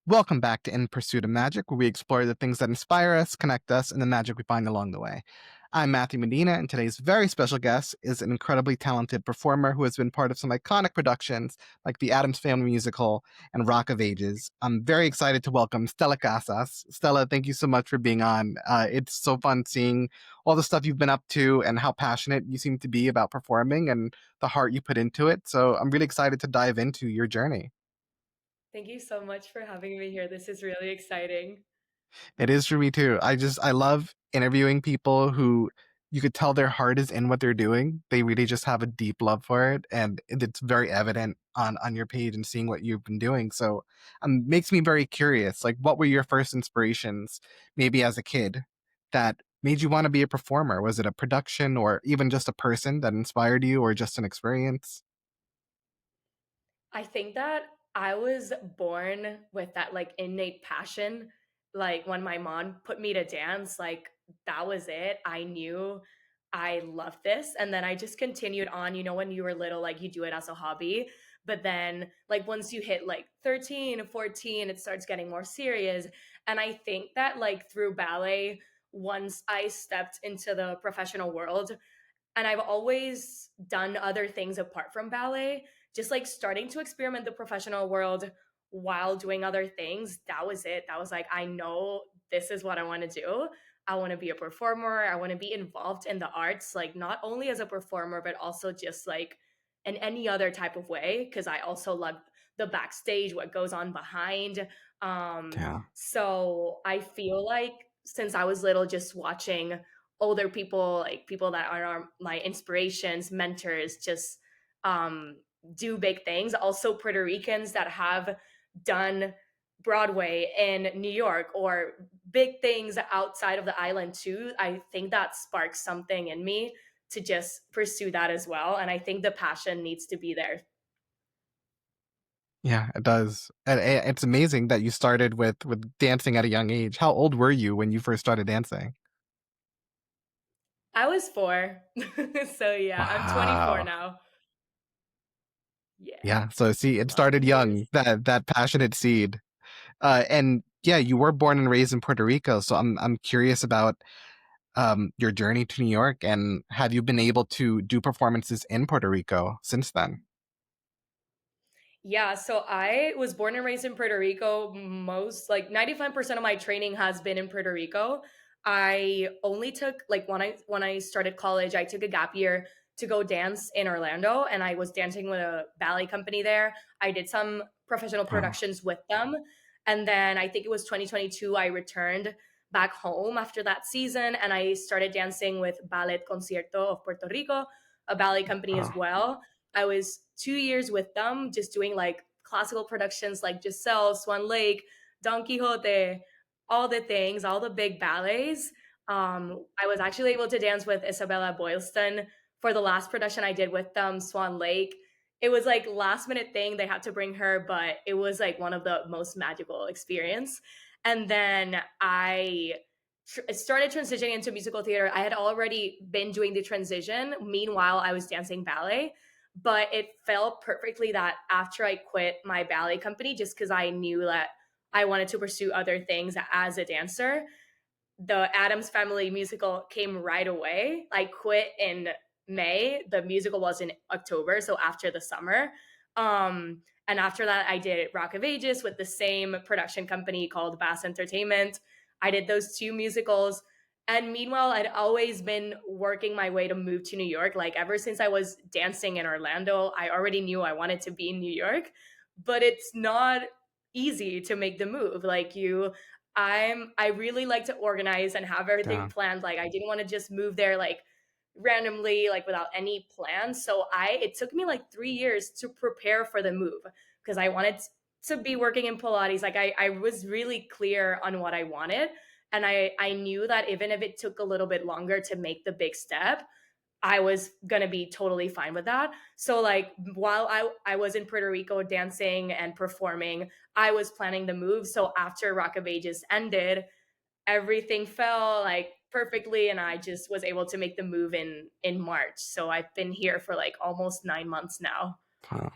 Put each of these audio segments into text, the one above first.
Welcome back to In Pursuit of Magic, where we explore the things that inspire us, connect us, and the magic we find along the way. I'm Matthew Medina, and today's very special guest is an incredibly talented performer who has been part of some iconic productions like the Addams Family musical and Rock of Ages. I'm very excited to welcome Stella Casas. Stella, thank you so much for being on. It's so fun seeing all the stuff you've been up to and how passionate you seem to be about performing and the heart you put into it. So I'm really excited to dive into your journey. Thank you so much for having me here. This is really exciting. It is for me too. I love interviewing people who you could tell their heart is in what they're doing. They really just have a deep love for it, and it's very evident on your page and seeing what you've been doing. So, makes me very curious. Like, what were your first inspirations, maybe as a kid, that made you want to be a performer? Was it a production, or even just a person that inspired you, or just an experience? I think that I was born with that like innate passion. Like when my mom put me to dance, like that was it. I knew I loved this. And then I just continued on. When you were little, like you do it as a hobby. But then, like, once you hit like 13, 14, it starts getting more serious. And I think that, like, through ballet, once I stepped into the professional world, and I've always done other things apart from ballet, just like starting to experiment the professional world while doing other things. That was it. That was like, I know this is what I want to do. I want to be a performer. I want to be involved in the arts, like not only as a performer, but also just like in any other type of way. Cause I also love the backstage, what goes on behind. Yeah. So I feel like since I was little, just watching older people, like people that are my inspirations, mentors, just um, do big things. Also, Puerto Ricans that have done Broadway in New York or big things outside of the island too. I think that sparks something in me to just pursue that as well. And I think the passion needs to be there. Yeah, it does. And it's amazing that you started with dancing at a young age. How old were you when you first started dancing? I was 4. So yeah, I'm 24 Wow. now. Yeah, Yeah. So see, it a lot of started years. young, that passionate seed. And yeah, you were born and raised in Puerto Rico. So I'm curious about your journey to New York, and have you been able to do performances in Puerto Rico since then? Yeah, so I was born and raised in Puerto Rico. Most like 95% of my training has been in Puerto Rico. I only took like when I started college, I took a gap year to go dance in Orlando and I was dancing with a ballet company there. I did some professional Oh, productions with them. And then I think it was 2022 I returned back home after that season and I started dancing with Ballet Concierto of Puerto Rico, a ballet company as oh, well. I was 2 years with them, just doing like classical productions like Giselle, Swan Lake, Don Quixote, all the things, all the big ballets. I was actually able to dance with Isabella Boylston for the last production I did with them, Swan Lake. It was like last minute thing they had to bring her, but it was like one of the most magical experience. And then I started transitioning into musical theater. I had already been doing the transition. Meanwhile, I was dancing ballet, but it felt perfectly that after I quit my ballet company, just because I knew that I wanted to pursue other things as a dancer, the Addams Family musical came right away. I quit in May. The musical was in October, so after the summer. And after that, I did Rock of Ages with the same production company called Bass Entertainment. I did those two musicals. And meanwhile, I'd always been working my way to move to New York. Like ever since I was dancing in Orlando, I already knew I wanted to be in New York, but it's not easy to make the move. I really like to organize and have everything yeah. planned. Like I didn't want to just move there like randomly, like without any plan. So I it took me like 3 years to prepare for the move because I wanted to be working in Pilates. Like I was really clear on what I wanted. And I knew that even if it took a little bit longer to make the big step, I was gonna be totally fine with that. So like while I was in Puerto Rico dancing and performing, I was planning the move. So after Rock of Ages ended, everything fell like perfectly and I just was able to make the move in March. So I've been here for like almost 9 months now. Wow.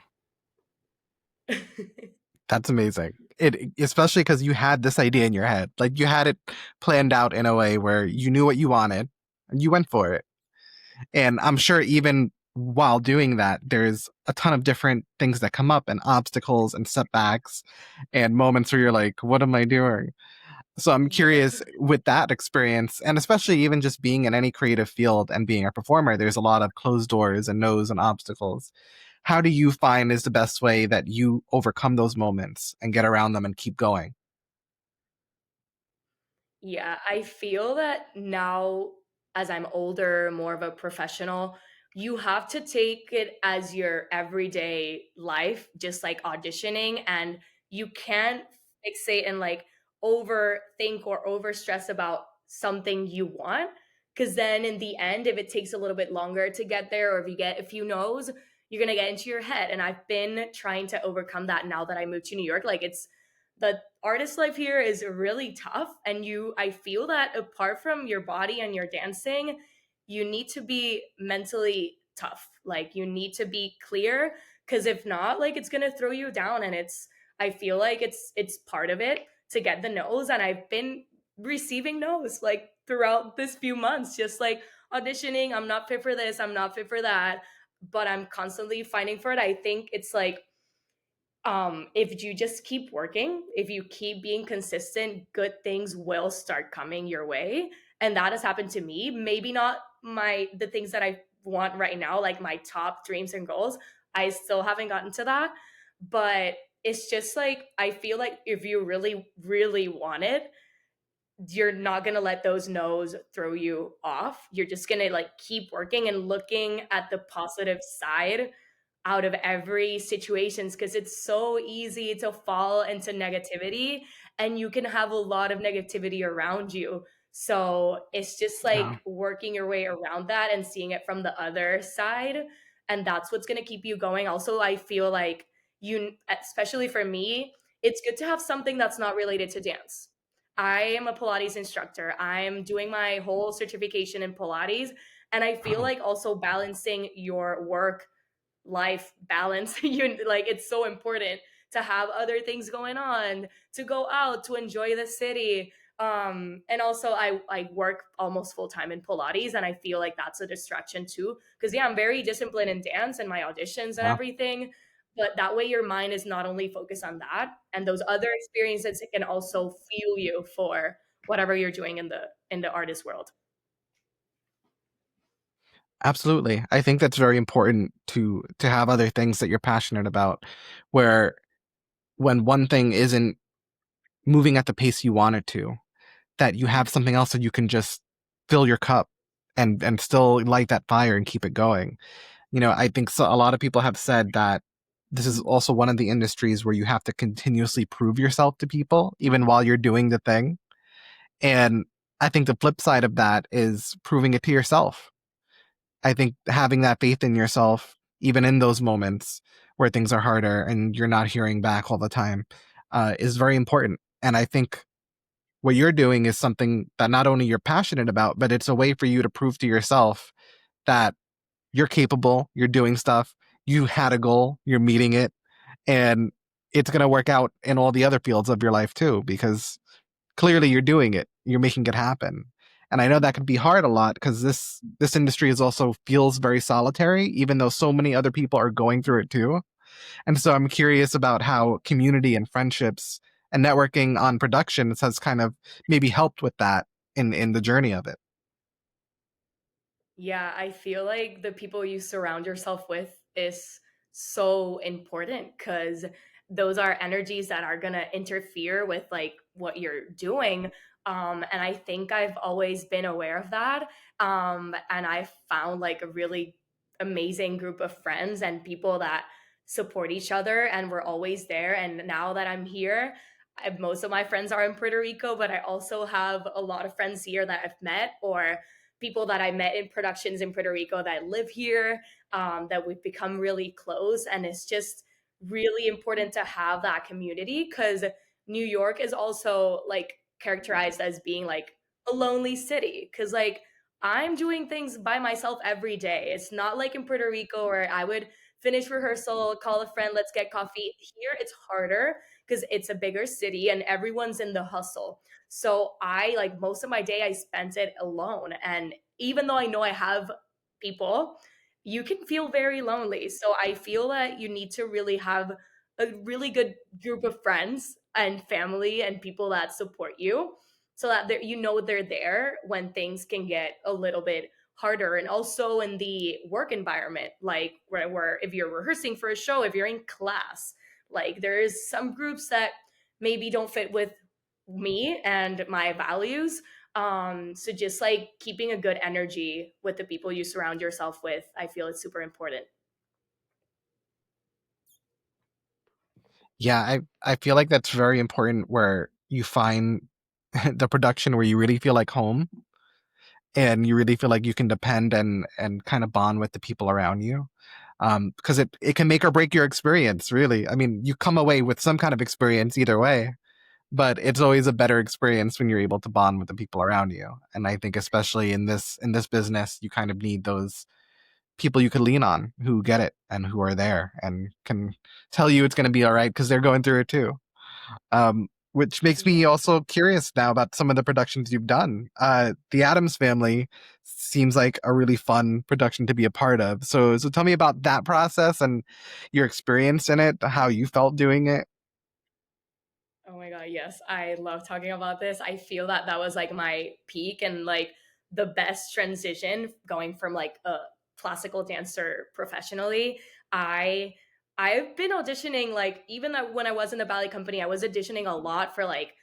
That's amazing. It especially because you had this idea in your head. Like you had it planned out in a way where you knew what you wanted and you went for it. And I'm sure even while doing that, there's a ton of different things that come up and obstacles and setbacks and moments where you're like, what am I doing? So I'm Yeah. curious with that experience, and especially even just being in any creative field and being a performer, there's a lot of closed doors and no's and obstacles. How do you find is the best way that you overcome those moments and get around them and keep going? Yeah, I feel that now, as I'm older, more of a professional, you have to take it as your everyday life, just like auditioning, and you can't fixate and like overthink or over stress about something you want. Because then in the end, if it takes a little bit longer to get there, or if you get a few no's, you're gonna get into your head. And I've been trying to overcome that now that I moved to New York. Like it's the artist life here is really tough, and I feel that apart from your body and your dancing, you need to be mentally tough. Like you need to be clear, because if not, like it's going to throw you down. And I feel like it's part of it to get the no's, and I've been receiving no's like throughout this few months, just like auditioning. I'm not fit for this, I'm not fit for that, but I'm constantly fighting for it. I think it's like, if you just keep working, if you keep being consistent, good things will start coming your way. And that has happened to me. Maybe not the things that I want right now, like my top dreams and goals. I still haven't gotten to that. But it's just like, I feel like if you really, really want it, you're not going to let those no's throw you off. You're just going to like keep working and looking at the positive side out of every situations, because it's so easy to fall into negativity, and you can have a lot of negativity around you. So it's just Yeah, like working your way around that and seeing it from the other side, and that's what's going to keep you going. Also, I feel like you, especially for me, it's good to have something that's not related to dance. I am a Pilates instructor. I'm doing my whole certification in Pilates, and I feel oh, like also balancing your work life balance, you like, it's so important to have other things going on, to go out, to enjoy the city. And also I work almost full time in Pilates, and I feel like that's a distraction too, because yeah, I'm very disciplined in dance and my auditions and yeah. everything, but that way your mind is not only focused on that, and those other experiences can also fuel you for whatever you're doing in the artist world. Absolutely. I think that's very important to have other things that you're passionate about where when one thing isn't moving at the pace you want it to, that you have something else that you can just fill your cup and still light that fire and keep it going. You know, I think so, a lot of people have said that this is also one of the industries where you have to continuously prove yourself to people even while you're doing the thing. And I think the flip side of that is proving it to yourself. I think having that faith in yourself, even in those moments where things are harder and you're not hearing back all the time, is very important. And I think what you're doing is something that not only you're passionate about, but it's a way for you to prove to yourself that you're capable, you're doing stuff, you had a goal, you're meeting it, and it's going to work out in all the other fields of your life too, because clearly you're doing it, you're making it happen. And I know that can be hard a lot because this industry is also feels very solitary, even though so many other people are going through it too. And so I'm curious about how community and friendships and networking on productions has kind of maybe helped with that in the journey of it. Yeah, I feel like the people you surround yourself with is so important, because those are energies that are going to interfere with like what you're doing. And I think I've always been aware of that. And I found like a really amazing group of friends and people that support each other, and we're always there. And now that I'm here, most of my friends are in Puerto Rico, but I also have a lot of friends here that I've met, or people that I met in productions in Puerto Rico that live here, that we've become really close. And it's just really important to have that community, because New York is also like characterized as being like a lonely city. Because like I'm doing things by myself every day. It's not like in Puerto Rico where I would finish rehearsal, call a friend, let's get coffee. Here it's harder because it's a bigger city and everyone's in the hustle. So I like most of my day I spent it alone. And even though I know I have people, you can feel very lonely. So I feel that you need to really have a really good group of friends and family and people that support you so that you know they're there when things can get a little bit harder. And also in the work environment, like where if you're rehearsing for a show, if you're in class, like there's some groups that maybe don't fit with me and my values. So just like keeping a good energy with the people you surround yourself with, I feel it's super important. Yeah, I feel like that's very important where you find the production where you really feel like home and you really feel like you can depend and kind of bond with the people around you. Because it can make or break your experience, really. I mean, you come away with some kind of experience either way, but it's always a better experience when you're able to bond with the people around you. And I think especially in this business, you kind of need those people you could lean on who get it and who are there and can tell you it's going to be all right because they're going through it too. Which makes me Yeah. also curious now about some of the productions you've done. The Addams Family seems like a really fun production to be a part of. So tell me about that process and your experience in it, how you felt doing it. Oh my God, yes. I love talking about this. I feel that that was like my peak and like the best transition going from like a classical dancer professionally. I I've been auditioning like even when I was in the ballet company, I was auditioning a lot for like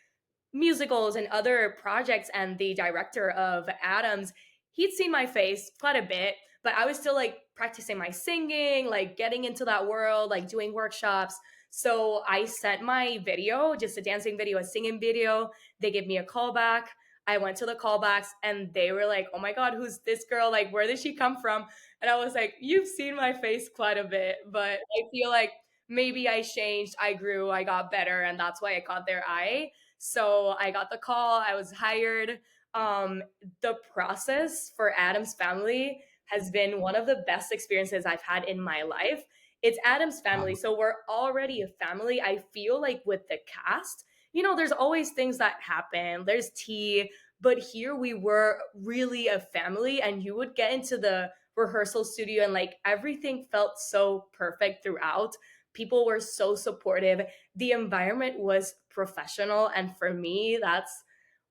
musicals and other projects, and the director of Addams, he'd seen my face quite a bit, but I was still like practicing my singing, like getting into that world, like doing workshops. So I sent my video, just a dancing video, a singing video. They gave me a call back. I went to the callbacks and they were like, "Oh my God, who's this girl? Like, where did she come from?" And I was like, "You've seen my face quite a bit, but I feel like maybe I changed, I grew, I got better, and that's why I caught their eye." So I got the call, I was hired. The process for Addams Family has been one of the best experiences I've had in my life. It's Addams Family, Um, so we're already a family. I feel like with the cast, there's always things that happen. There's tea, but here we were really a family, and you would get into the rehearsal studio, and like everything felt so perfect throughout. People were so supportive, the environment was professional, and for me that's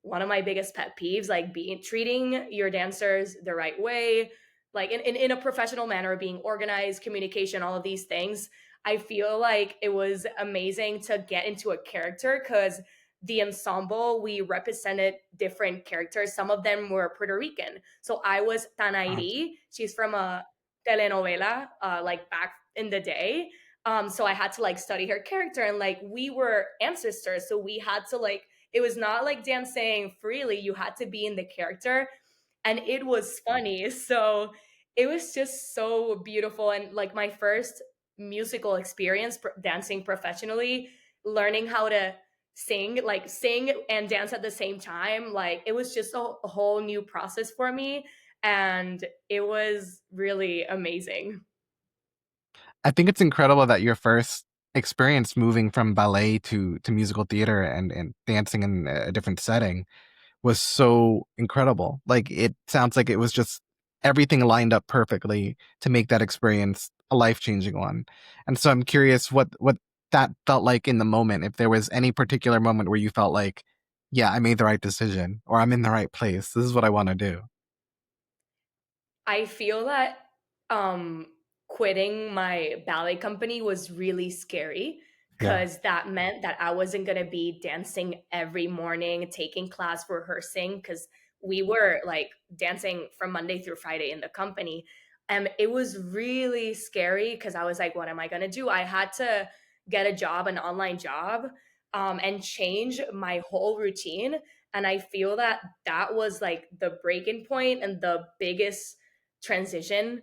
one of my biggest pet peeves, like being treating your dancers the right way, like in a professional manner, being organized, communication, all of these things. I feel like it was amazing to get into a character because the ensemble, we represented different characters. Some of them were Puerto Rican, so I was um, Tanairi. She's from a telenovela, like back in the day. So I had to like study her character, and like we were ancestors, so we had to like, it was not like dancing freely, you had to be in the character, and it was funny. So it was just so beautiful, and like my first musical experience dancing professionally, learning how to sing and dance at the same time, like it was just a whole new process for me, and it was really amazing. I think it's incredible that your first experience moving from ballet to musical theater and dancing in a different setting was so incredible. Like it sounds like it was just everything lined up perfectly to make that experience a life-changing one. And so I'm curious what that felt like in the moment. If there was any particular moment where you felt like, yeah, I made the right decision or I'm in the right place. This is what I want to do. I feel that um quitting my ballet company was really scary Yeah. because that meant that I wasn't going to be dancing every morning, taking class, rehearsing, because we were like dancing from Monday through Friday in the company. And it was really scary because I was like, what am I going to do? I had to get a job, an online job, and change my whole routine. And I feel that that was like the breaking point and the biggest transition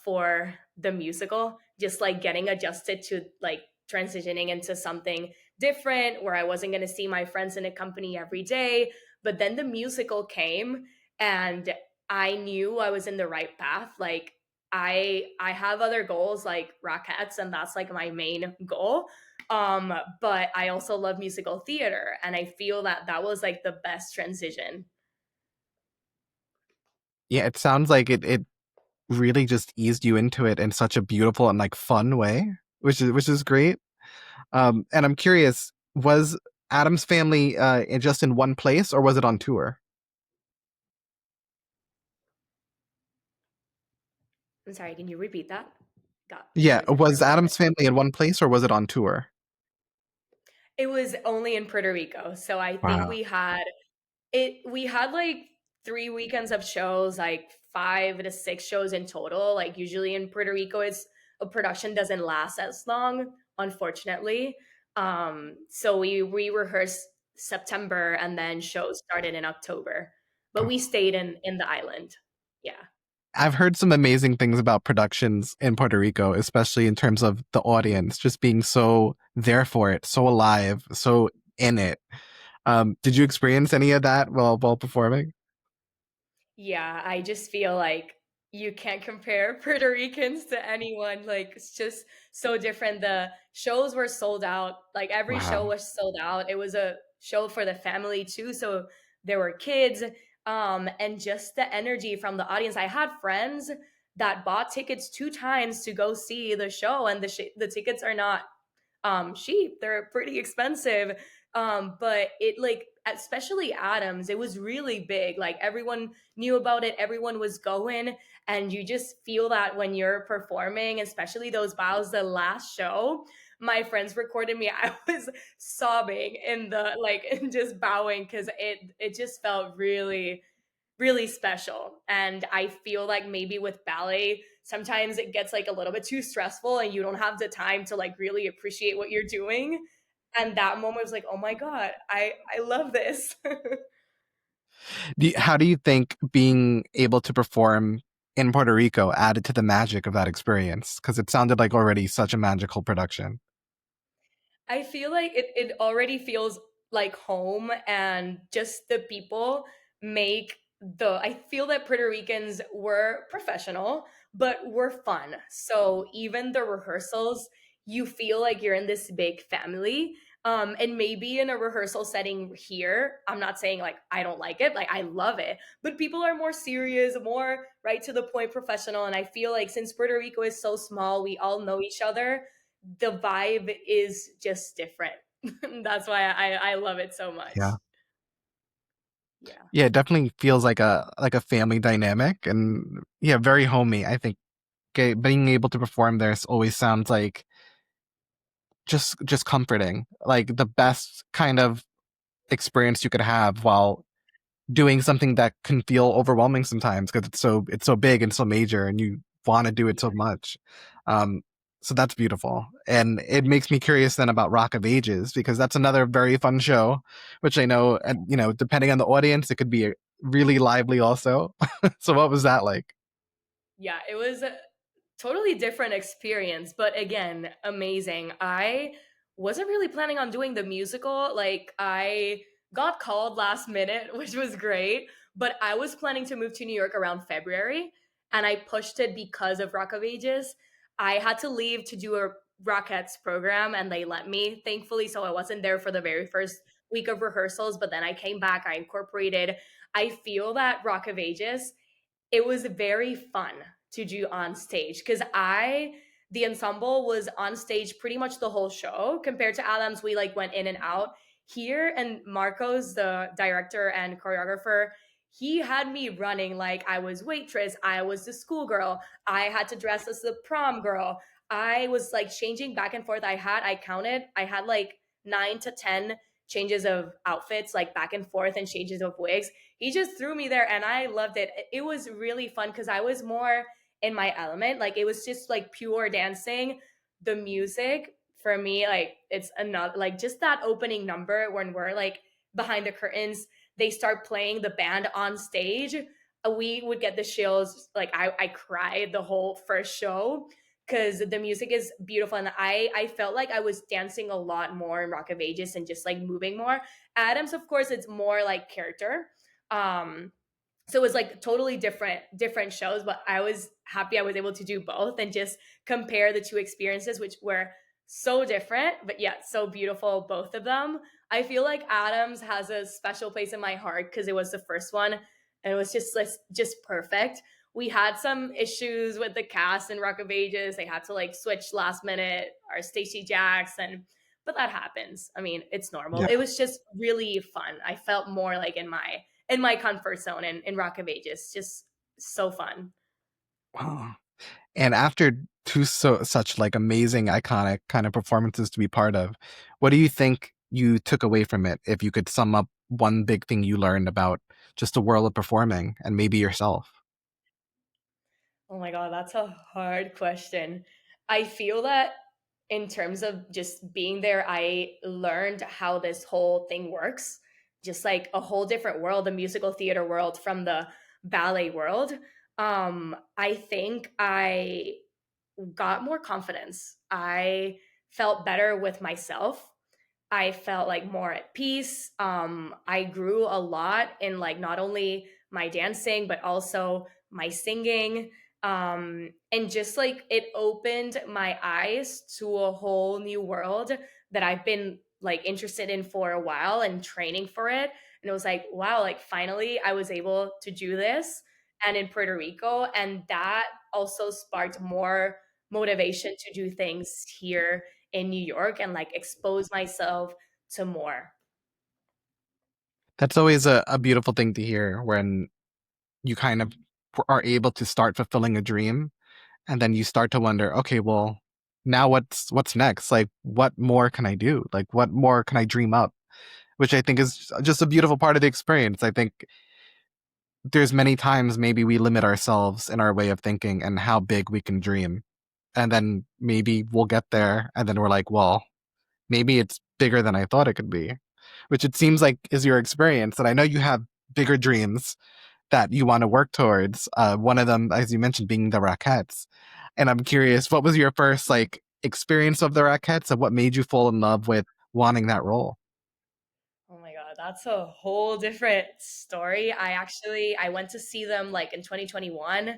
for the musical, just like getting adjusted to like transitioning into something different where I wasn't going to see my friends in a company every day. But then the musical came, and I knew I was in the right path. Like I have other goals like Rockettes, and that's like my main goal. But I also love musical theater, and I feel that that was like the best transition. Yeah, it sounds like it really just eased you into it in such a beautiful and like fun way, which is great. And I'm curious, was Addams Family just in one place or was it on tour? I'm sorry, can you repeat that? Got Yeah, frozen for a was little bit. Addams Family in one place or was it on tour? It was only in Puerto Rico. So I think Wow. we had like 3 weekends of shows, like 5 to 6 shows in total. Like usually in Puerto Rico, it's a production doesn't last as long, unfortunately. So we rehearsed September and then shows started in October. But Oh. we stayed in the island. Yeah. I've heard some amazing things about productions in Puerto Rico, especially in terms of the audience just being so there for it, so alive, so in it. Did you experience any of that while performing? Yeah, I just feel like you can't compare Puerto Ricans to anyone. Like, it's just so different. The shows were sold out. Like, every show Wow. was sold out. It was a show for the family too. So there were kids, and just the energy from the audience. I had friends that bought tickets 2 times to go see the show, and the tickets are not cheap. They're pretty expensive. But it like especially Adams, it was really big. Like everyone knew about it, everyone was going, and you just feel that when you're performing, especially those bows, the last show. My friends recorded me. I was sobbing in the like and just bowing because it just felt really really special. And I feel like maybe with ballet, sometimes it gets like a little bit too stressful and you don't have the time to like really appreciate what you're doing. And that moment was like, oh my God, I love this. How do you think being able to perform in Puerto Rico added to the magic of that experience? Because it sounded like already such a magical production. I feel like it already feels like home, and just the people make the I feel that Puerto Ricans were professional, but were fun. So even the rehearsals, you feel like you're in this big family. And maybe in a rehearsal setting here, I'm not saying like I don't like it, like I love it, but people are more serious, more right to the point professional. And I feel like since Puerto Rico is so small, we all know each other, the vibe is just different. That's why I love it so Yeah. much. Yeah. Yeah, it definitely feels like a family dynamic and yeah, very homey. I think being able to perform there always sounds like just comforting. Like the best kind of experience you could have while doing something that can feel overwhelming sometimes because it's so big and so major and you want to do it so Yeah. much. Um, so that's beautiful. And it makes me curious then about Rock of Ages because that's another very fun show, which I know, and depending on the audience, it could be really lively also. So what was that like? Yeah, it was a totally different experience, but again, amazing. I wasn't really planning on doing the musical. Like, I got called last minute, which was great, but I was planning to move to New York around February, and I pushed it because of Rock of Ages. I had to leave to do a Rockettes program, and they let me, thankfully. So I wasn't there for the very first week of rehearsals, but then I came back, I incorporated. I feel that Rock of Ages, it was very fun to do on stage because the ensemble was on stage pretty much the whole show. Compared to Adams, we like went in and out here. And Marcos, the director and choreographer, he had me running like I was waitress, I was the schoolgirl, I had to dress as the prom girl. I was like changing back and forth. I had like 9 to 10 changes of outfits, like back and forth, and changes of wigs. He just threw me there and I loved it. It was really fun because I was more in my element. Like it was just like pure dancing. The music for me, like it's another, like just that opening number when we're like behind the curtains, they start playing the band on stage. We would get the chills. Like I cried the whole first show because the music is beautiful, and I felt like I was dancing a lot more in Rock of Ages and just like moving more. Adams, of course, it's more like character, um So it was like totally different shows, but I was happy I was able to do both and just compare the two experiences, which were so different but yet so beautiful, both of them. I feel like Adams has a special place in my heart because it was the first one and it was just perfect. We had some issues with the cast in Rock of Ages. They had to like switch last minute our Stacey Jackson, but that happens. I mean, it's normal. Yeah. It was just really fun. I felt more like in my comfort zone in Rock of Ages. Just so fun. Wow. And after two such like amazing, iconic kind of performances to be part of, what do you think you took away from it? If you could sum up one big thing you learned about just the world of performing and maybe yourself. Oh my God, that's a hard question. I feel that in terms of just being there, I learned how this whole thing works, just like a whole different world, the musical theater world from the ballet world. I think I got more confidence. I felt better with myself. I felt like more at peace. I grew a lot in like not only my dancing, but also my singing. And just like it opened my eyes to a whole new world that I've been like interested in for a while and training for it. And it was like, wow, like finally I was able to do this and in Puerto Rico. And that also sparked more motivation to do things here in New York and like expose myself to more. That's always a beautiful thing to hear when you kind of are able to start fulfilling a dream and then you start to wonder, okay, well, now what's next? Like what more can I do? Like what more can I dream up? Which I think is just a beautiful part of the experience. I think there's many times maybe we limit ourselves in our way of thinking and how big we can dream. And then maybe we'll get there and then we're like, well, maybe it's bigger than I thought it could be, which it seems like is your experience. And I know you have bigger dreams that you want to work towards. One of them, as you mentioned, being the Rockettes. And I'm curious, what was your first like experience of the Rockettes and what made you fall in love with wanting that role? Oh my God, that's a whole different story. I went to see them like in 2021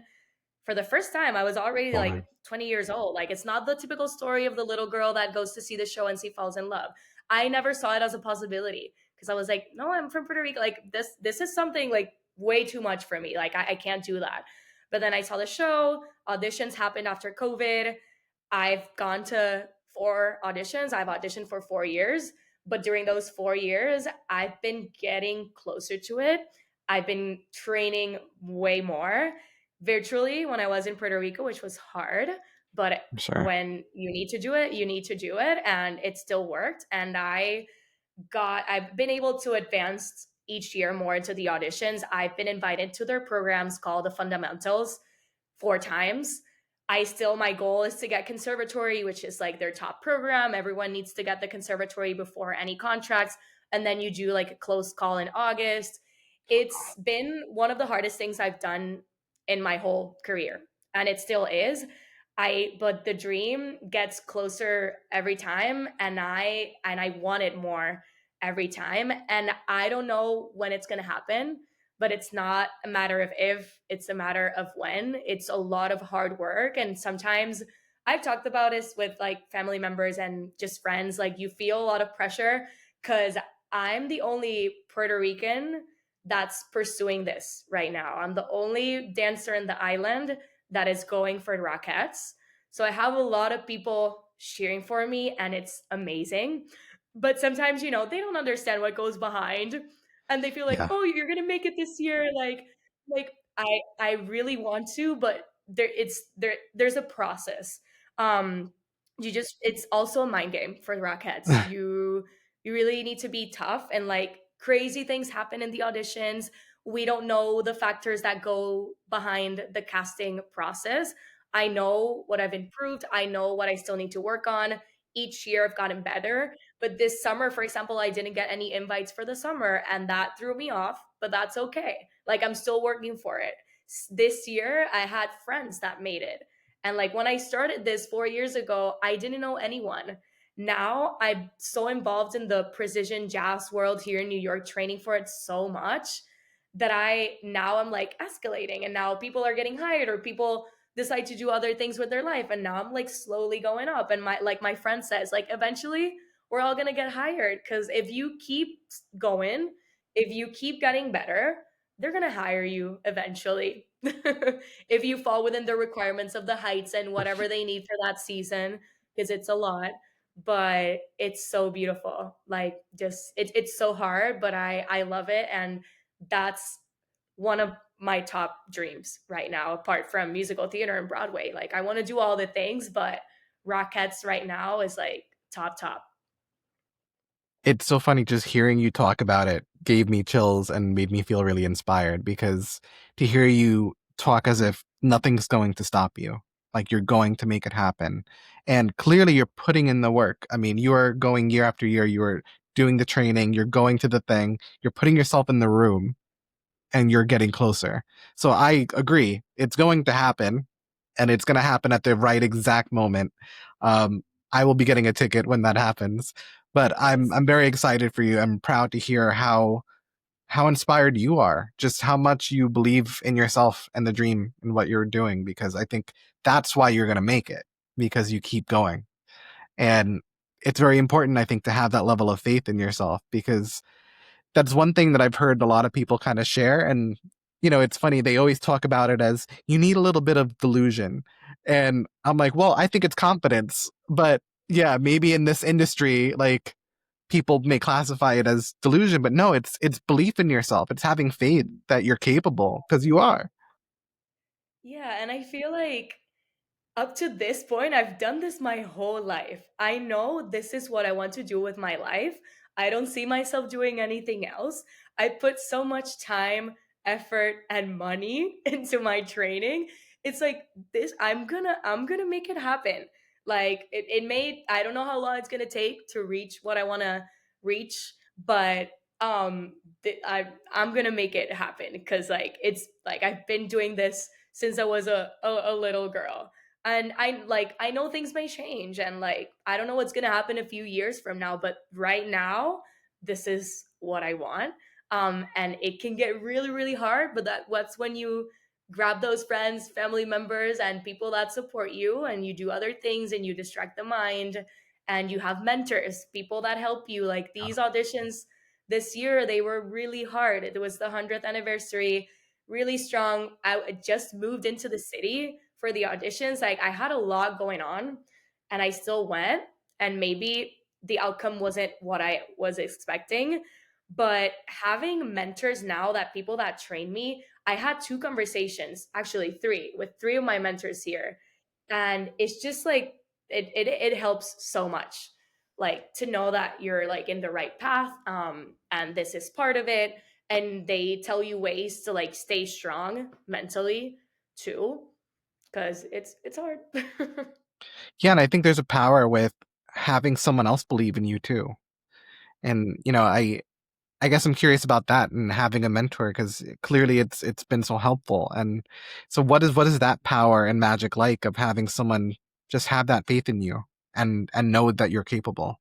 for the first time. I was already like Boy. 20 years old. Like it's not the typical story of the little girl that goes to see the show and she falls in love. I never saw it as a possibility because I was like, no, I'm from Puerto Rico. Like this is something like way too much for me. Like I can't do that. But then I saw the show. Auditions happened after COVID. I've gone to 4 auditions. I've auditioned for 4 years. But during those 4 years, I've been getting closer to it. I've been training way more virtually when I was in Puerto Rico, which was hard. But I'm sure. when you need to do it, you need to do it. And it still worked. And I've been able to advance each year more into the auditions. I've been invited to their programs called the Fundamentals 4 times. My goal is to get conservatory, which is like their top program. Everyone needs to get the conservatory before any contracts. And then you do like a close call in August. It's been one of the hardest things I've done in my whole career. And it still is. But the dream gets closer every time and I want it more every time. And I don't know when it's gonna happen, but it's not a matter of if, it's a matter of when. It's a lot of hard work. And sometimes I've talked about this with like family members and just friends. Like you feel a lot of pressure because I'm the only Puerto Rican that's pursuing this right now. I'm the only dancer in the island that is going for Rockettes. So I have a lot of people cheering for me and it's amazing. But sometimes, they don't understand what goes behind and they feel like, Yeah. "Oh, you're going to make it this year." Like I really want to, but there's a process. Um it's also a mind game for Rockettes. You really need to be tough and like crazy things happen in the auditions. We don't know the factors that go behind the casting process. I know what I've improved. I know what I still need to work on. Each year I've gotten better. But this summer, for example, I didn't get any invites for the summer and that threw me off, but that's okay. Like I'm still working for it. This year I had friends that made it. And like when I started this 4 years ago, I didn't know anyone. Now I'm so involved in the precision jazz world here in New York, training for it so much that I now I'm like escalating, and now people are getting hired, or people decide to do other things with their life, and now I'm like slowly going up. And my friend says, like, eventually we're all going to get hired, cuz if you keep going, if you keep getting better, they're going to hire you eventually. If you fall within the requirements of the heights and whatever they need for that season, because it's a lot. But it's so beautiful. Like, just it's so hard, but I love it. And that's one of my top dreams right now, apart from musical theater and Broadway. Like, I want to do all the things, but Rockettes right now is like top. It's so funny just hearing you talk about it gave me chills and made me feel really inspired because to hear you talk as if nothing's going to stop you, like you're going to make it happen. And clearly you're putting in the work. I mean, you're going year after year, you're doing the training, you're going to the thing, you're putting yourself in the room and you're getting closer. So I agree. It's going to happen and it's going to happen at the right exact moment. Um, I will be getting a ticket when that happens, but Yes. I'm very excited for you. I'm proud to hear how inspired you are, just how much you believe in yourself and the dream and what you're doing, because I think that's why you're going to make it because you keep going. And it's very important, I think, to have that level of faith in yourself because that's one thing that I've heard a lot of people kind of share. And, it's funny. They always talk about it as you need a little bit of delusion. And I'm like, well, I think it's confidence. But yeah, maybe in this industry, like people may classify it as delusion, but no, it's belief in yourself. It's having faith that you're capable because you are. Yeah, and I feel like up to this point, I've done this my whole life. I know this is what I want to do with my life. I don't see myself doing anything else. I put so much time, effort, and money into my training. It's like this I'm gonna make it happen. Like, it may I don't know how long it's gonna take to reach what I wanna reach, but I'm gonna make it happen, because like it's like I've been doing this since I was a little girl. And I know things may change, and like I don't know what's going to happen a few years from now, but right now this is what I want. And it can get really hard, but what's when you grab those friends, family members, and people that support you, and you do other things, and you distract the mind, and you have mentors, people that help you. Like, these auditions this year, they were really hard. It was the 100th anniversary, really strong. I just moved into the city for the auditions. Like, I had a lot going on, and I still went. And maybe the outcome wasn't what I was expecting. But having mentors now, that people that train me, I had two conversations, actually three, with three of my mentors here. And it's just like it helps so much, like, to know that you're like in the right path, and this is part of it. And they tell you ways to like stay strong mentally too, because it's hard. Yeah. And I think there's a power with having someone else believe in you too. And, I guess I'm curious about that and having a mentor because clearly it's been so helpful. And so what is that power and magic like of having someone just have that faith in you and know that you're capable?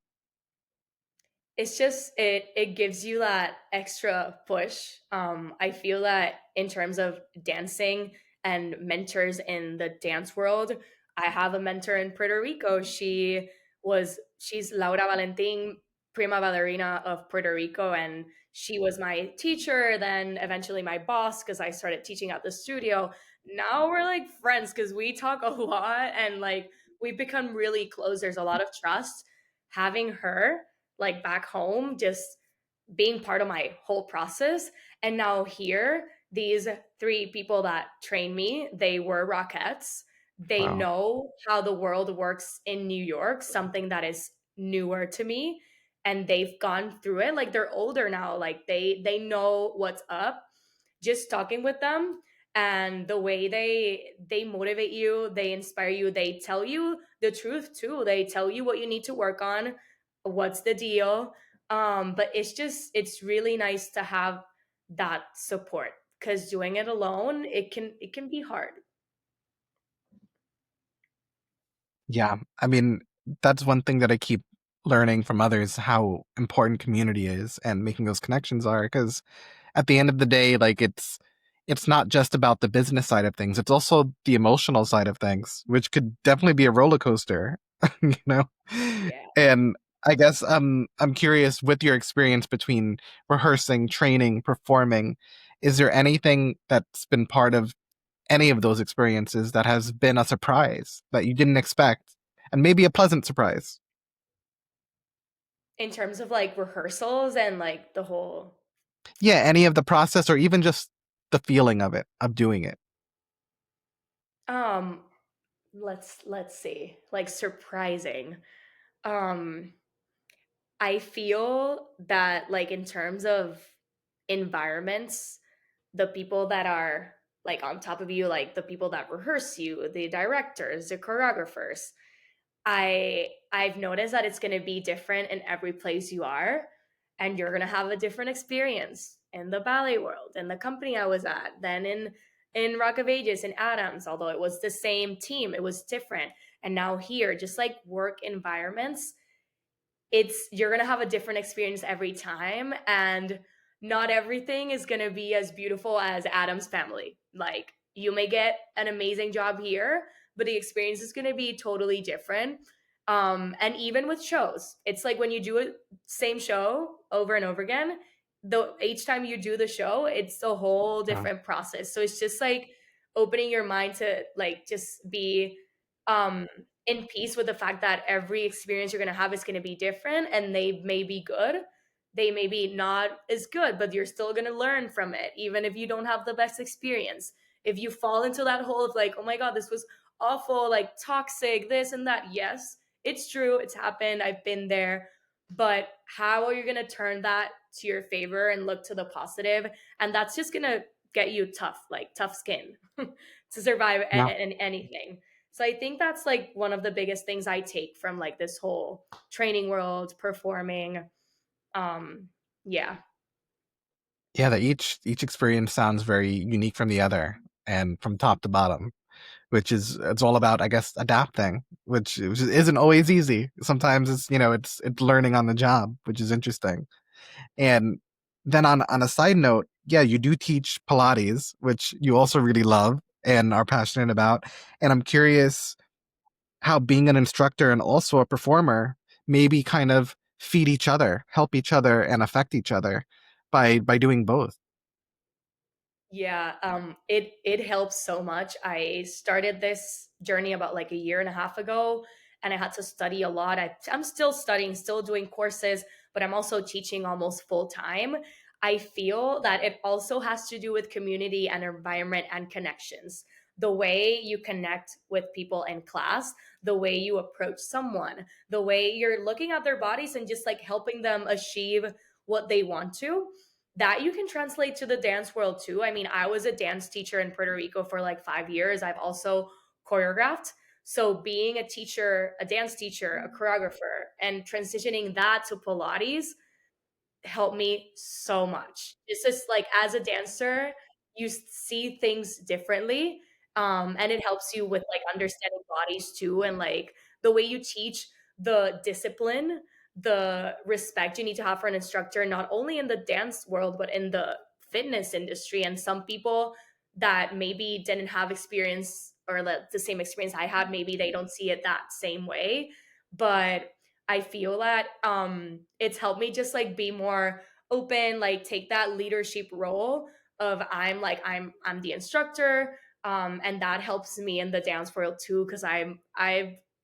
It's just it gives you that extra push. I feel that in terms of dancing and mentors in the dance world, I have a mentor in Puerto Rico. She's Laura Valentin, prima ballerina of Puerto Rico, and she was my teacher, then eventually my boss, because I started teaching at the studio. Now we're like friends because we talk a lot, and like we've become really close. There's a lot of trust. Having her like back home, just being part of my whole process. And now here, these three people that train me, they were Rockettes. They Wow. know how the world works in New York, something that is newer to me. And they've gone through it. Like, they're older now. Like, they know what's up. Just talking with them, and the way they motivate you, they inspire you, they tell you the truth too. They tell you what you need to work on, what's the deal. But it's really nice to have that support, because doing it alone, it can be hard. Yeah. I mean, that's one thing that I keep learning from others how important community is and making those connections are because at the end of the day, like it's not just about the business side of things. It's also the emotional side of things, which could definitely be a roller coaster, you know? Yeah. And I guess I'm curious with your experience between rehearsing, training, performing, is there anything that's been part of any of those experiences that has been a surprise that you didn't expect and maybe a pleasant surprise? In terms of like rehearsals and like the whole Yeah, any of the process or even just the feeling of it, of doing it. um let's see. Like surprising. Um I feel that like in terms of environments, the people that are like on top of you, like the people that rehearse you, the directors, the choreographers, I've noticed that it's going to be different in every place you are, and you're going to have a different experience in the ballet world, in the company I was at, then in Rock of Ages in Addams, although it was the same team, it was different. And now here, just like work environments, it's you're going to have a different experience every time, and not everything is going to be as beautiful as Addams Family. Like you may get an amazing job here, but the experience is going to be totally different. And even with shows, it's like when you do a same show over and over again, the each time you do the show, it's a whole Uh, different process. So it's just like opening your mind to like just be um in peace with the fact that every experience you're going to have is going to be different, and they may be good, they may be not as good, but you're still going to learn from it even if you don't have the best experience. If you fall into that hole of like, oh my god, this was awful, like toxic, this and that, yes, it's true, it's happened, I've been there, but how are you going to turn that to your favor and look to the positive? And that's just going to get you tough, like tough skin to survive yeah. anything. So I think that's like one of the biggest things I take from like this whole training world, performing. Um, yeah. Yeah, that each experience sounds very unique from the other and from top to bottom, which is it's all about, I guess, adapting, which isn't always easy. Sometimes it's, it's learning on the job, which is interesting. And then on a side note, yeah, you do teach Pilates, which you also really love and are passionate about. And I'm curious how being an instructor and also a performer maybe kind of feed each other, help each other, and affect each other by doing both. Yeah, it helps so much. I started this journey about like a year and a half ago, and I had to study a lot. I'm still studying, still doing courses, but I'm also teaching almost full time. I feel that it also has to do with community and environment and connections. The way you connect with people in class, the way you approach someone, the way you're looking at their bodies and just like helping them achieve what they want to, that you can translate to the dance world too. I mean, I was a dance teacher in Puerto Rico for like 5 years. I've also choreographed. So being a teacher, a dance teacher, a choreographer, and transitioning that to Pilates helped me so much. It's just like as a dancer, you see things differently. And it helps you with like understanding bodies too, and like the way you teach, the discipline, the respect you need to have for an instructor, not only in the dance world, but in the fitness industry. And some people that maybe didn't have experience or the same experience I had, maybe they don't see it that same way. But I feel that it's helped me just like be more open, like take that leadership role of I'm the instructor, and that helps me in the dance world too because I'm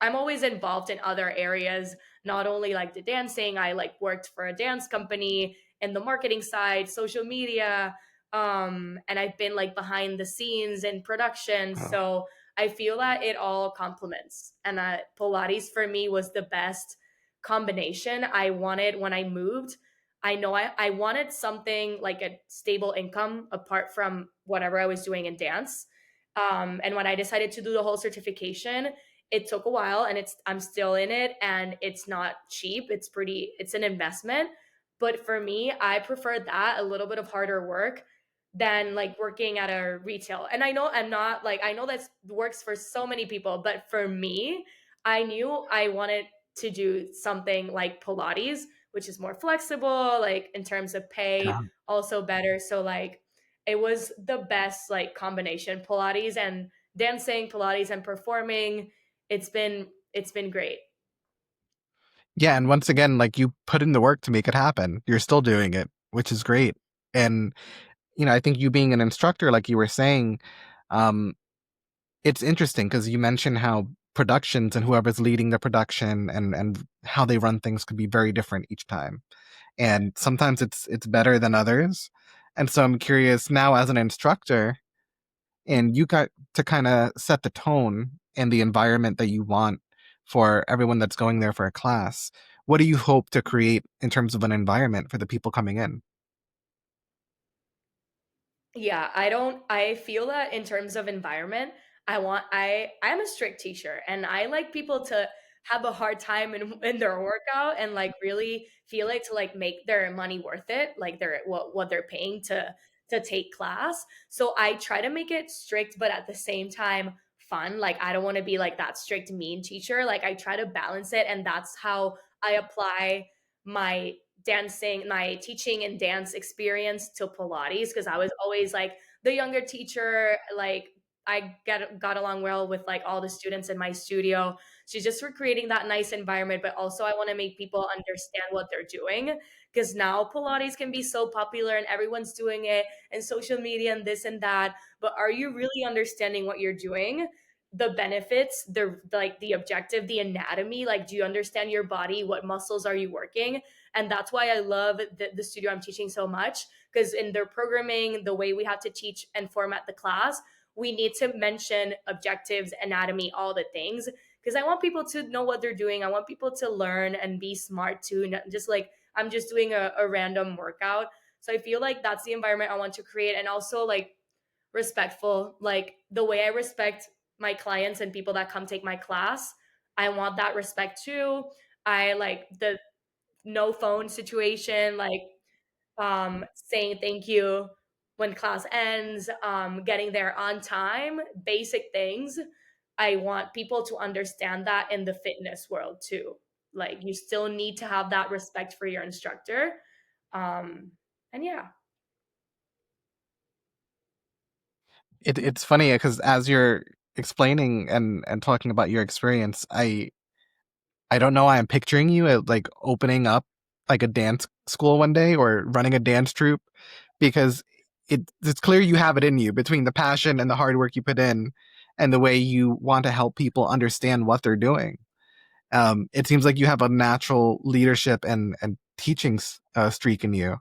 always involved in other areas, not only like the dancing. I like worked for a dance company in the marketing side, social media, and I've been like behind the scenes in production. Oh, So I feel that it all complements, and Pilates for me was the best combination I wanted when I moved. I know I wanted something like a stable income apart from whatever I was doing in dance. And when I decided to do the whole certification, it took a while, and I'm still in it, and it's not cheap. It's an investment. But for me, I prefer that a little bit of harder work than like working at a retail. And I know I'm not like, I know that works for so many people, but for me, I knew I wanted to do something like Pilates, which is more flexible, like in terms of pay, Yeah. also better. So like it was the best like combination, Pilates and dancing, Pilates and performing. It's been great. Yeah, and once again, like you put in the work to make it happen. You're still doing it, which is great. And I think you being an instructor, like you were saying, um, it's interesting because you mentioned how productions and whoever's leading the production and how they run things could be very different each time. And sometimes it's better than others. And so I'm curious now as an instructor, and you got to kind of set the tone and the environment that you want for everyone that's going there for a class. What do you hope to create in terms of an environment for the people coming in? Yeah, I feel that in terms of environment, I'm a strict teacher and I like people to have a hard time in their workout and like really feel it to like make their money worth it, like their what they're paying to take class. So I try to make it strict but at the same time fun. Like I don't want to be like that strict mean teacher. Like I try to balance it and that's how I apply my my teaching and dance experience to Pilates because I was always like the younger teacher. Like I got along well with like all the students in my studio. So just for creating that nice environment, but also I want to make people understand what they're doing because now Pilates can be so popular and everyone's doing it and social media and this and that. But are you really understanding what you're doing? The benefits, the like the objective, the anatomy, like do you understand your body? What muscles are you working? And that's why I love the studio I'm teaching so much because in their programming, the way we have to teach and format the class, we need to mention objectives, anatomy, all the things because I want people to know what they're doing. I want people to learn and be smart too, not just like I'm just doing a random workout. So I feel like that's the environment I want to create and also like respectful, like the way I respect my clients and people that come take my class. I want that respect too. I like the no phone situation, like saying thank you when class ends, getting there on time, basic things. I want people to understand that in the fitness world too. Like you still need to have that respect for your instructor. Um, and yeah. It's funny because as you're explaining and talking about your experience, I don't know why I'm picturing you at like opening up like a dance school one day or running a dance troupe because it's clear you have it in you between the passion and the hard work you put in and the way you want to help people understand what they're doing. It seems like you have a natural leadership and teaching streak in you.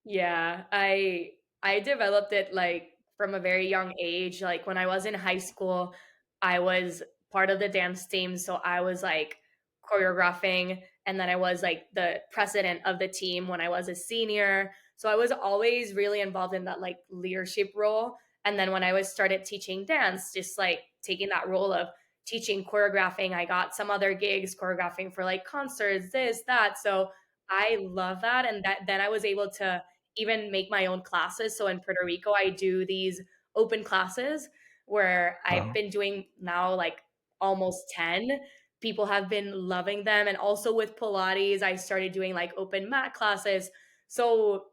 Yeah, I developed it like from a very young age. Like when I was in high school, I was part of the dance team, so I was like choreographing and then I was like the president of the team when I was a senior. So I was always really involved in that like leadership role. And then when I was started teaching dance, just like taking that role of teaching choreographing, I got some other gigs choreographing for like concerts, this, that. So I love that. And that then I was able to even make my own classes. So in Puerto Rico, I do these open classes where I've Wow. been doing now like almost 10. People have been loving them. And also with Pilates, I started doing like open mat classes. So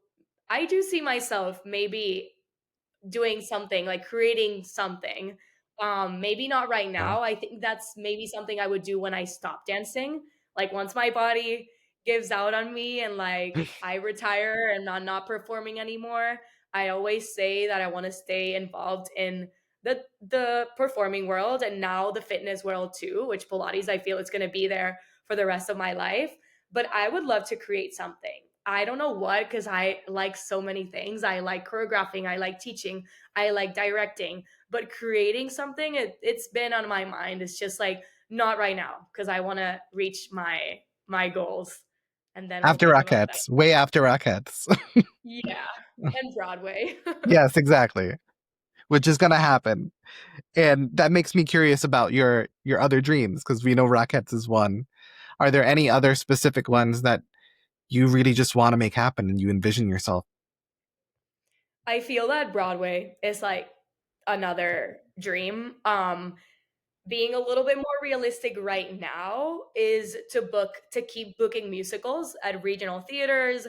I do see myself maybe doing something, like creating something. Maybe not right Yeah. now. I think that's maybe something I would do when I stop dancing. Like once my body gives out on me and like I retire and I'm not performing anymore, I always say that I want to stay involved in the performing world and now the fitness world too, which Pilates I feel is going to be there for the rest of my life. But I would love to create something. I don't know what, because I like so many things. I like choreographing, I like teaching, I like directing, but creating something, it's been on my mind. It's just like not right now because I want to reach my goals, and then we'll After think about that. Rockettes, way after Rockettes. Yeah, and Broadway. Yes, exactly. Which is gonna happen. And that makes me curious about your other dreams because we know Rockettes is one. Are there any other specific ones that you really just want to make happen and you envision yourself? I feel that Broadway is like another dream. being a little bit more realistic right now is to keep booking musicals at regional theaters.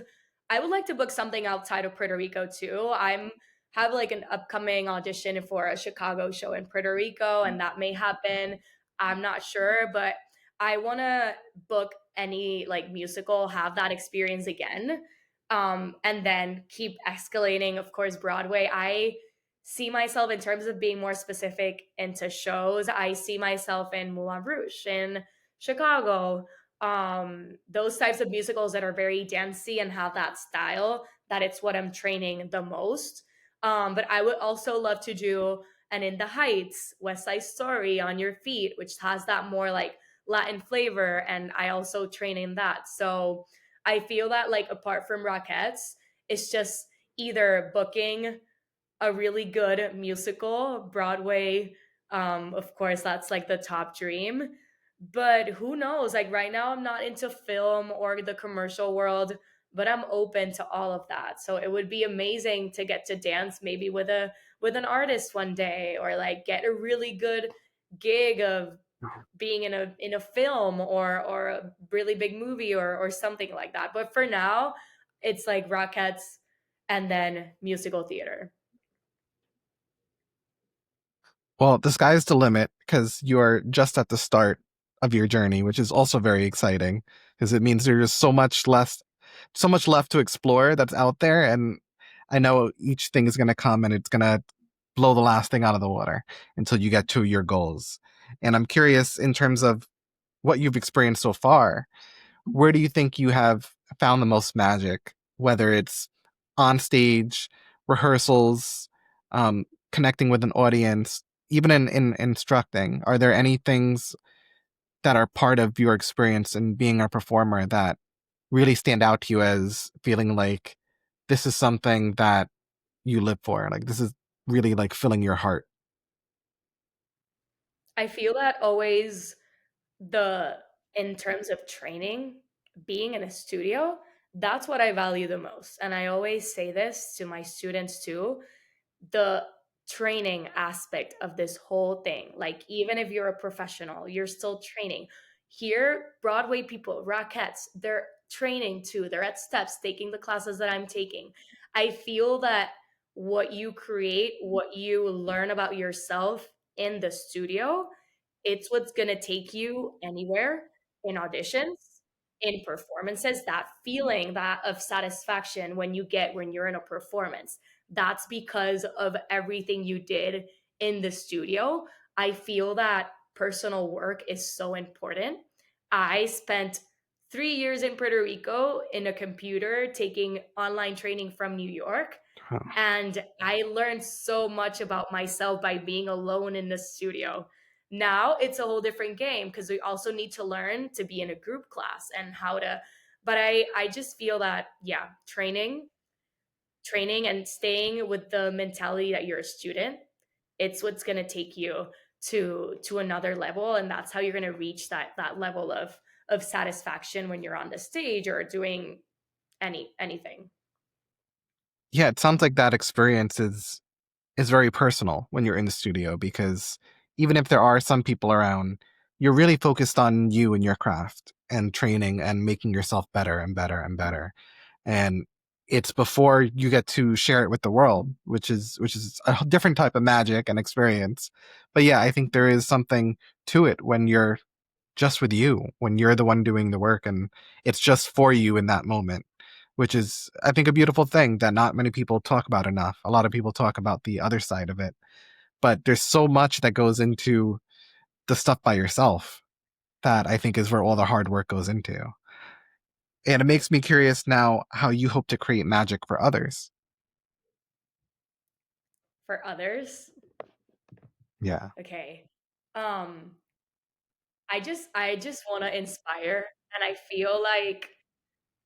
I would like to book something outside of Puerto Rico too. I'm have like an upcoming audition for a Chicago show in Puerto Rico, and that may happen. I'm not sure, but I want to book any like musical, have that experience again, and then keep escalating. Of course, Broadway. I see myself in terms of being more specific into shows. I see myself in Moulin Rouge in Chicago. Those types of musicals that are very dancey and have that style, that it's what I'm training the most. But I would also love to do an In the Heights, West Side Story, On Your Feet, which has that more like Latin flavor. And I also train in that. So I feel that like apart from Rockettes, it's just either booking a really good musical, Broadway. Of course, that's like the top dream. But who knows? Like right now, I'm not into film or the commercial world, but I'm open to all of that. So it would be amazing to get to dance maybe with an artist one day, or like get a really good gig of being in a film or a really big movie or something like that. But for now, it's like Rockettes and then musical theater. Well, the sky's the limit because you're just at the start of your journey, which is also very exciting because it means there's so much left to explore that's out there. And I know each thing is going to come and it's going to blow the last thing out of the water until you get to your goals. And I'm curious in terms of what you've experienced so far, where do you think you have found the most magic, whether it's on stage, rehearsals, connecting with an audience, even in instructing? Are there any things that are part of your experience in being a performer that really stand out to you as feeling like this is something that you live for? Like this is really like filling your heart. I feel that always the in terms of training, being in a studio, that's what I value the most. And I always say this to my students too, the training aspect of this whole thing. Like, even if you're a professional, you're still training. Here, Broadway people, Rockettes, they're training too. They're at steps taking the classes that I'm taking. I feel that what you create, what you learn about yourself in the studio, it's what's going to take you anywhere in auditions, in performances, that feeling that of satisfaction when you get when you're in a performance, that's because of everything you did in the studio. I feel that personal work is so important. I spent 3 years in Puerto Rico in a computer taking online training from New York. And I learned so much about myself by being alone in the studio. Now it's a whole different game because we also need to learn to be in a group class and how to. But I just feel that, yeah, training and staying with the mentality that you're a student, it's what's going to take you to another level, and that's how you're going to reach that level of satisfaction when you're on the stage or doing anything. Yeah, it sounds like that experience is very personal when you're in the studio because even if there are some people around, you're really focused on you and your craft and training and making yourself better and better and better. And it's before you get to share it with the world, which is a different type of magic and experience. But yeah, I think there is something to it when you're just with you, when you're the one doing the work and it's just for you in that moment, which is, I think, a beautiful thing that not many people talk about enough. A lot of people talk about the other side of it, but there's so much that goes into the stuff by yourself that I think is where all the hard work goes into. And it makes me curious now how you hope to create magic for others. For others, Yeah. okay, um I just want to inspire, and I feel like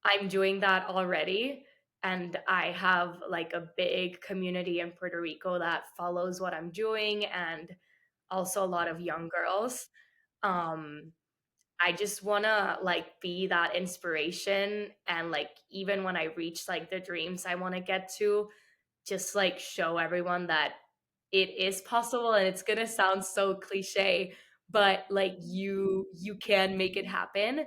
I'm doing that already. And I have like a big community in Puerto Rico that follows what I'm doing, and also a lot of young girls. Um, I just wanna like be that inspiration, and like even when I reach like the dreams I want to get to, just like show everyone that it is possible. And it's gonna sound so cliche, but like you can make it happen,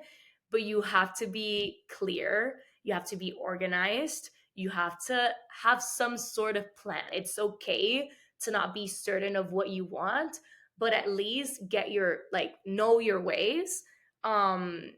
but you have to be clear, you have to be organized, you have to have some sort of plan. It's okay to not be certain of what you want, but at least get your like know your ways. um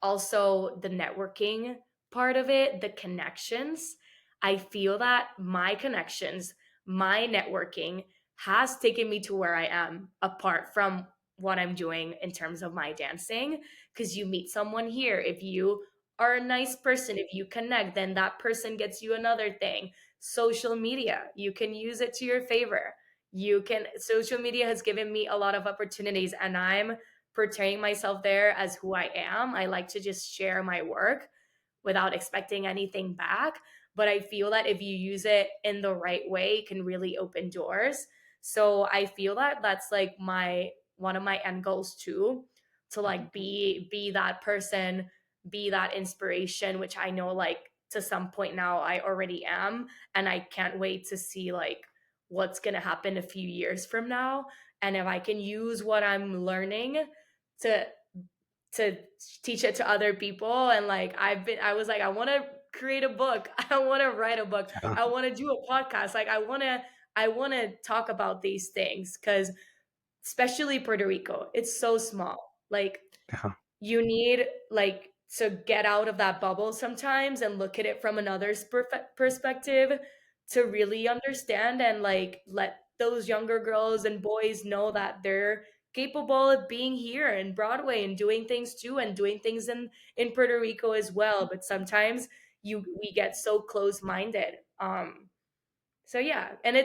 Also the networking part of it, the connections. I feel that my connections, my networking has taken me to where I am, apart from what I'm doing in terms of my dancing. Because you meet someone here, if you are a nice person, if you connect, then that person gets you another thing. Social media, you can use it to your favor. Social media has given me a lot of opportunities, and I'm portraying myself there as who I am. I like to just share my work without expecting anything back. But I feel that if you use it in the right way, it can really open doors. So I feel that that's like my one of my end goals too, to like be that person, be that inspiration, which I know like to some point now I already am. And I can't wait to see like what's going to happen a few years from now. And if I can use what I'm learning to to teach it to other people. And like I was like, I want to create a book, I want to write a book, Yeah. I want to do a podcast, like I want to talk about these things, because especially Puerto Rico, it's so small. Like Yeah. you need like to get out of that bubble sometimes and look at it from another perspective, to really understand and like let those younger girls and boys know that they're capable of being here in Broadway and doing things too, and doing things in Puerto Rico as well. But sometimes we get so close minded. So yeah, and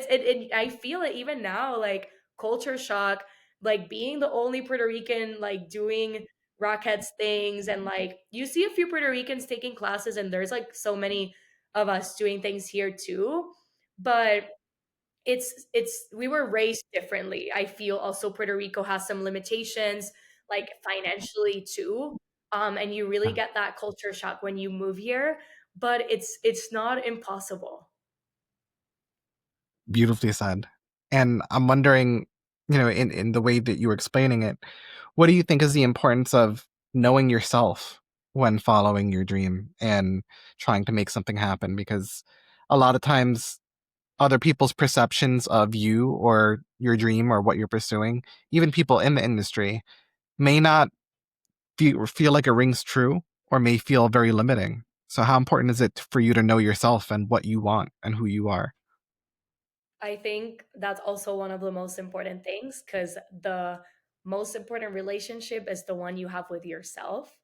I feel it even now, like culture shock, like being the only Puerto Rican like doing Rockettes things. And like you see a few Puerto Ricans taking classes, and there's like so many of us doing things here too. But it's we were raised differently. I feel also Puerto Rico has some limitations, like financially too. And you really Yeah. get that culture shock when you move here, but it's not impossible. Beautifully said. And I'm wondering, in the way that you were explaining it, what do you think is the importance of knowing yourself when following your dream and trying to make something happen? Because a lot of times, other people's perceptions of you or your dream or what you're pursuing, even people in the industry, may not feel like it rings true or may feel very limiting. So, how important is it for you to know yourself and what you want and who you are? I think that's also one of the most important things, because the most important relationship is the one you have with yourself.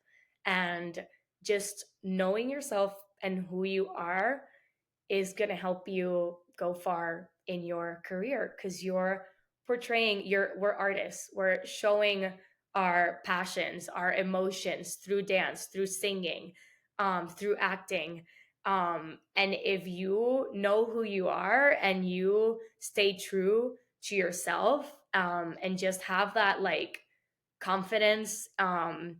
And just knowing yourself and who you are is going to help you go far in your career, because you're portraying we're artists, we're showing our passions, our emotions through dance, through singing, through acting. And if you know who you are and you stay true to yourself, and just have that like confidence, and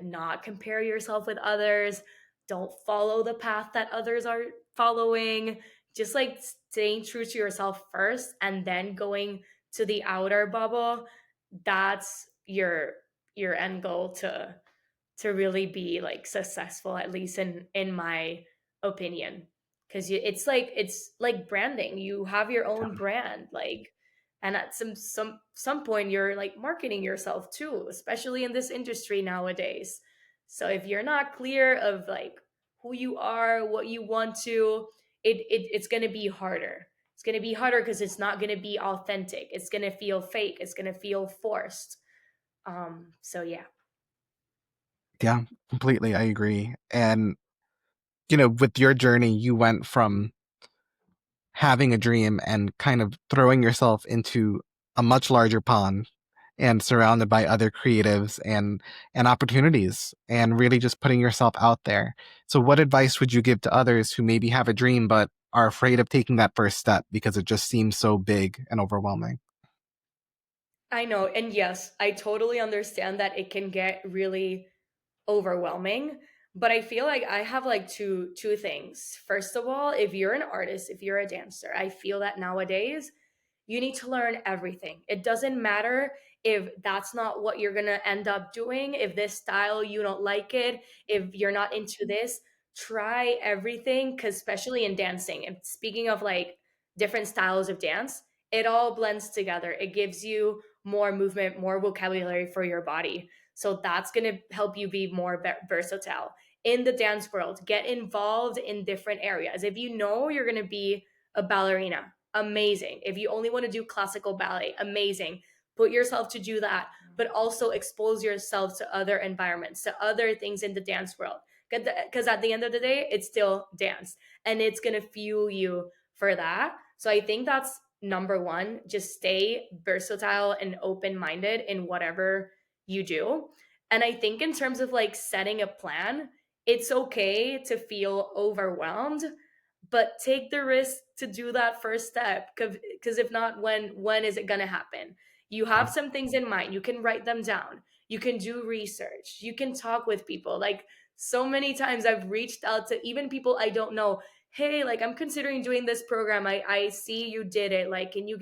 not compare yourself with others, don't follow the path that others are following, just like staying true to yourself first and then going to the outer bubble. That's your end goal to really be like successful, at least in my opinion. Because it's like branding, you have your own brand, like, and at some point you're like marketing yourself too, especially in this industry nowadays. So if you're not clear of like who you are, what you want to, it's going to be harder. It's going to be harder because it's not going to be authentic, it's going to feel fake, it's going to feel forced. So yeah. Yeah, completely. I agree. And, with your journey, you went from having a dream and kind of throwing yourself into a much larger pond and surrounded by other creatives and opportunities and really just putting yourself out there. So what advice would you give to others who maybe have a dream but are afraid of taking that first step because it just seems so big and overwhelming? I know. And yes, I totally understand that it can get really overwhelming, but I feel like I have like two things. First of all, if you're an artist, if you're a dancer, I feel that nowadays you need to learn everything. It doesn't matter if that's not what you're going to end up doing, if this style you don't like it, if you're not into this, try everything, cuz especially in dancing. And speaking of like different styles of dance, it all blends together. It gives you more movement, more vocabulary for your body. So that's going to help you be more versatile in the dance world. Get involved in different areas. If you know you're going to be a ballerina, amazing. If you only want to do classical ballet, amazing. Put yourself to do that, but also expose yourself to other environments, to other things in the dance world. Because at the end of the day, it's still dance, and it's going to fuel you for that. So I think that's number one. Just stay versatile and open minded in whatever you do. And I think in terms of like setting a plan, it's okay to feel overwhelmed, but take the risk to do that first step, because if not, when is it going to happen? You have some things in mind, you can write them down, you can do research, you can talk with people. Like, so many times I've reached out to even people I don't know. Hey, like, I'm considering doing this program, I see you did it, like, can you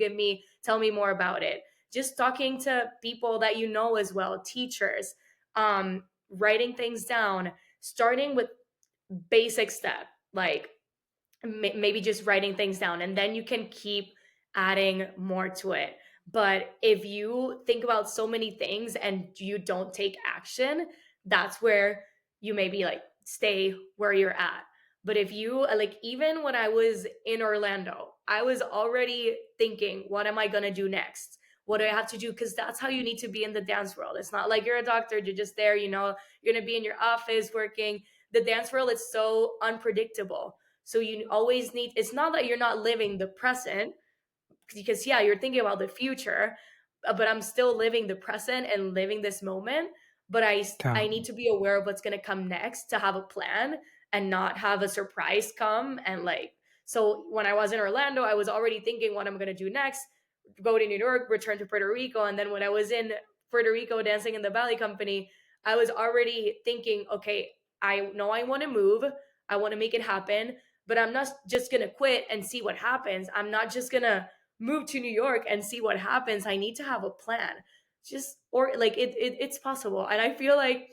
tell me more about it? Just talking to people that you know as well, teachers, writing things down, starting with basic step, like maybe just writing things down, and then you can keep adding more to it. But if you think about so many things and you don't take action, that's where you maybe like stay where you're at. But if you like, even when I was in Orlando, I was already thinking, what am I going to do next? What do I have to do? Because that's how you need to be in the dance world. It's not like you're a doctor, you're just there, you're going to be in your office working. The dance world is so unpredictable, so you always need, it's not that you're not living the present, because yeah, you're thinking about the future, but I'm still living the present and living this moment. But I need to be aware of what's going to come next, to have a plan and not have a surprise come. And like, so when I was in Orlando, I was already thinking what I'm going to do next, go to New York, return to Puerto Rico. And then when I was in Puerto Rico dancing in the ballet company, I was already thinking, okay, I know I want to move, I want to make it happen, but I'm not just going to quit and see what happens. I'm not just going to move to New York and see what happens. I need to have a plan. Just, or like it's possible. And I feel like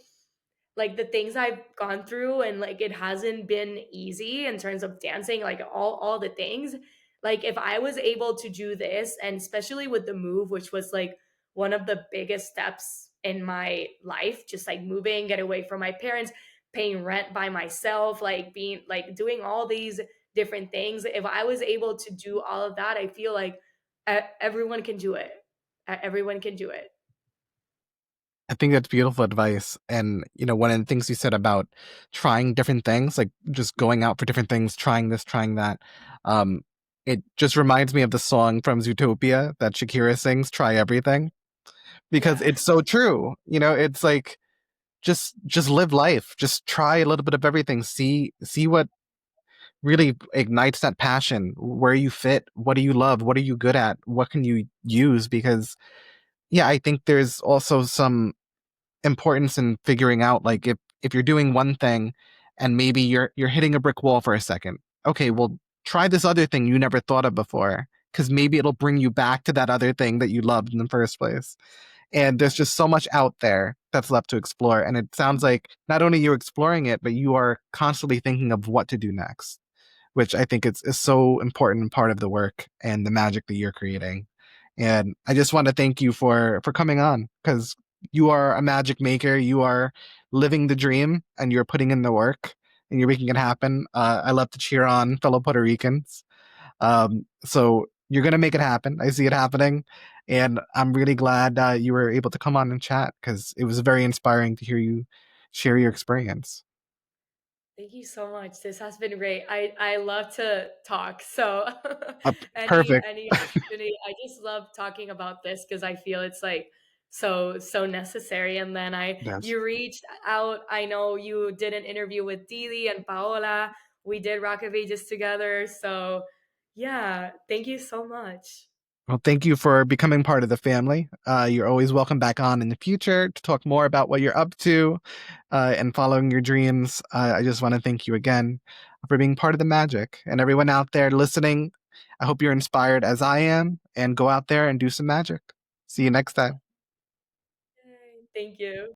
the things I've gone through, and like it hasn't been easy in terms of dancing, like all the things. Like if I was able to do this, and especially with the move, which was like one of the biggest steps in my life, just like moving, get away from my parents, paying rent by myself, like being like doing all these different things. If I was able to do all of that, I feel like everyone can do it. Everyone can do it. I think that's beautiful advice. And, one of the things you said about trying different things, like just going out for different things, trying this, trying that, um, it just reminds me of the song from Zootopia that Shakira sings, Try Everything, because Yeah. it's so true. It's like, just live life, just try a little bit of everything, see what really ignites that passion, where you fit, what do you love, what are you good at, what can you use, because yeah, I think there's also some importance in figuring out, like, if you're doing one thing and maybe you're hitting a brick wall for a second, okay, well, try this other thing you never thought of before, because maybe it'll bring you back to that other thing that you loved in the first place. And there's just so much out there that's left to explore, and it sounds like not only you're exploring it, but you are constantly thinking of what to do next, which I think is so important part of the work and the magic that you're creating. And I just want to thank you for coming on, because you are a magic maker. You are living the dream, and you're putting in the work, and you're making it happen. I love to cheer on fellow Puerto Ricans. So you're gonna make it happen. I see it happening, and I'm really glad you were able to come on and chat, because it was very inspiring to hear you share your experience. Thank you so much. This has been great. I love to talk. So Perfect. any opportunity, I just love talking about this because I feel it's like so necessary. And then Yes. you reached out. I know you did an interview with Didi and Paola. We did Rock of Ages together. So yeah, thank you so much. Well, thank you for becoming part of the family. You're always welcome back on in the future to talk more about what you're up to and following your dreams. I just want to thank you again for being part of the magic. And everyone out there listening, I hope you're inspired as I am, and go out there and do some magic. See you next time. Thank you.